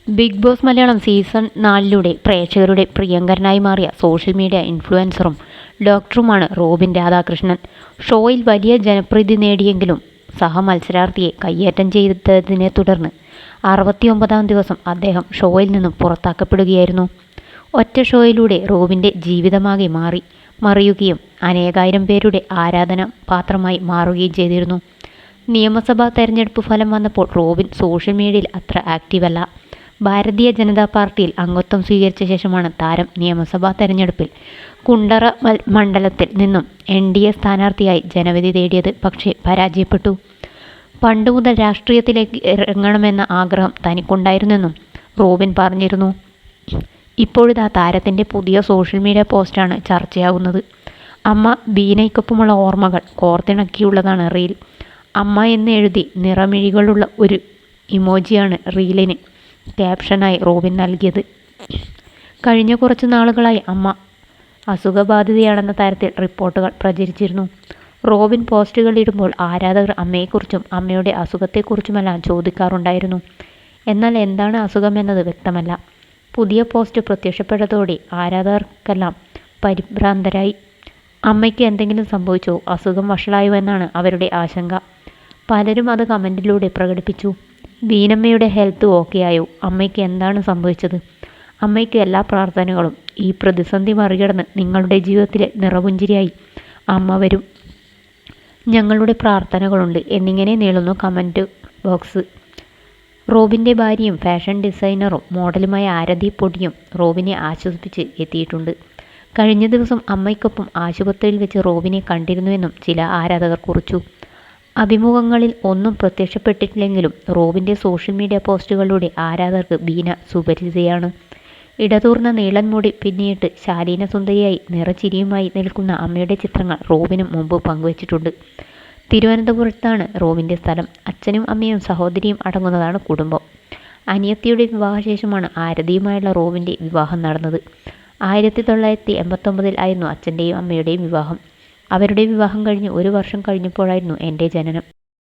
Big boss Malayalam season 4 പ്രേക്ഷകരുടെ പ്രിയങ്കരനായി മാറിയ social media ഇൻഫ്ലുവൻസറും ഡോക്ടറുമാണ് Robin Radhakrishnan. ഷോയിൽ വലിയ ജനപ്രീതി നേടിയെങ്കിലും സഹമത്സരാർത്ഥിയെ കയ്യേറ്റം ചെയ്തതിനെ തുടർന്ന് 69-ാം ദിവസം അദ്ദേഹം ഷോയിൽ നിന്നും പുറത്താക്കപ്പെടുകയായിരുന്നു. ഒറ്റ ഷോയിലൂടെ റോബിൻ്റെ ജീവിതമാകെ മറിയുകയും അനേകായിരം പേരുടെ ആരാധന പാത്രമായി മാറുകയും ചെയ്തിരുന്നു. നിയമസഭാ തെരഞ്ഞെടുപ്പ് ഫലം വന്നപ്പോൾ റോബിൻ സോഷ്യൽ മീഡിയയിൽ അത്ര ആക്റ്റീവല്ല. ഭാരതീയ ജനതാ പാർട്ടിയിൽ അംഗത്വം സ്വീകരിച്ച ശേഷമാണ് താരം നിയമസഭാ തെരഞ്ഞെടുപ്പിൽ കുണ്ടറ മണ്ഡലത്തിൽ നിന്നും NDA സ്ഥാനാർത്ഥിയായി ജനവിധി തേടിയത്. പക്ഷേ പരാജയപ്പെട്ടു. പണ്ടുമുതൽ രാഷ്ട്രീയത്തിലേക്ക് ഇറങ്ങണമെന്ന ആഗ്രഹം തനിക്കുണ്ടായിരുന്നെന്നും റോബിൻ പറഞ്ഞിരുന്നു. ഇപ്പോഴിതാ താരത്തിൻ്റെ പുതിയ സോഷ്യൽ മീഡിയ പോസ്റ്റാണ് ചർച്ചയാകുന്നത്. അമ്മ ബീനയ്ക്കൊപ്പമുള്ള ഓർമ്മകൾ കോർത്തിണക്കിയുള്ളതാണ് റീൽ. അമ്മ എന്ന് എഴുതി നിറമിഴികളുള്ള ഒരു ഇമോജിയാണ് റീലിന് ക്യാപ്ഷനായി റോബിൻ നൽകിയത്. കഴിഞ്ഞ കുറച്ച് നാളുകളായി അമ്മ അസുഖബാധിതയാണെന്ന തരത്തിൽ റിപ്പോർട്ടുകൾ പ്രചരിച്ചിരുന്നു. റോബിൻ പോസ്റ്റുകൾ ഇടുമ്പോൾ ആരാധകർ അമ്മയെക്കുറിച്ചും അമ്മയുടെ അസുഖത്തെക്കുറിച്ചുമെല്ലാം ചോദിക്കാറുണ്ടായിരുന്നു. എന്നാൽ എന്താണ് അസുഖമെന്നത് വ്യക്തമല്ല. പുതിയ പോസ്റ്റ് പ്രത്യക്ഷപ്പെട്ടതോടെ ആരാധകർക്കെല്ലാം പരിഭ്രാന്തരായി. അമ്മയ്ക്ക് എന്തെങ്കിലും സംഭവിച്ചോ, അസുഖം വഷളായോ എന്നാണ് അവരുടെ ആശങ്ക. പലരും അത് കമൻറ്റിലൂടെ പ്രകടിപ്പിച്ചു. ബീനമ്മയുടെ ഹെൽത്ത് ഓക്കെയായോ? അമ്മയ്ക്ക് എന്താണ് സംഭവിച്ചത്? അമ്മയ്ക്ക് എല്ലാ പ്രാർത്ഥനകളും. ഈ പ്രതിസന്ധി മറികടന്ന് നിങ്ങളുടെ ജീവിതത്തിലെ നിറപുഞ്ചിരിയായി അമ്മ വരും. ഞങ്ങളുടെ പ്രാർത്ഥനകളുണ്ട് എന്നിങ്ങനെ നീളുന്നു കമൻറ്റ് ബോക്സ്. റോബിൻ്റെ ഭാര്യയും ഫാഷൻ ഡിസൈനറും മോഡലുമായ ആരതി പൊടിയും റോബിനെ ആശ്വസിപ്പിച്ച് എത്തിയിട്ടുണ്ട്. കഴിഞ്ഞ ദിവസം അമ്മയ്ക്കൊപ്പം ആശുപത്രിയിൽ വെച്ച് റോബിനെ കണ്ടിരുന്നുവെന്നും ചില ആരാധകർ കുറിച്ചു. അഭിമുഖങ്ങളിൽ ഒന്നും പ്രത്യക്ഷപ്പെട്ടിട്ടില്ലെങ്കിലും റോബിൻ്റെ സോഷ്യൽ മീഡിയ പോസ്റ്റുകളിലൂടെ ആരാധകർക്ക് ബീന സുപരിചിതയാണ്. ഇടതൂർന്ന നീളൻ മുടി പിന്നിയിട്ട് ശാലീന സുന്ദരിയായി നിറച്ചിരിയുമായി നിൽക്കുന്ന അമ്മയുടെ ചിത്രങ്ങൾ റോബിനും മുമ്പ് പങ്കുവച്ചിട്ടുണ്ട്. തിരുവനന്തപുരത്താണ് റോബിൻ്റെ സ്ഥലം. അച്ഛനും അമ്മയും സഹോദരിയും അടങ്ങുന്നതാണ് കുടുംബം. അനിയത്തിയുടെ വിവാഹശേഷമാണ് ആരതിയുമായുള്ള റോബിൻ്റെ വിവാഹം നടന്നത്. 1989 ആയിരുന്നു അച്ഛൻ്റെയും അമ്മയുടെയും വിവാഹം. അവരുടെ വിവാഹം കഴിഞ്ഞ് 1 വർഷം കഴിഞ്ഞപ്പോഴായിരുന്നു എൻ്റെ ജനനം.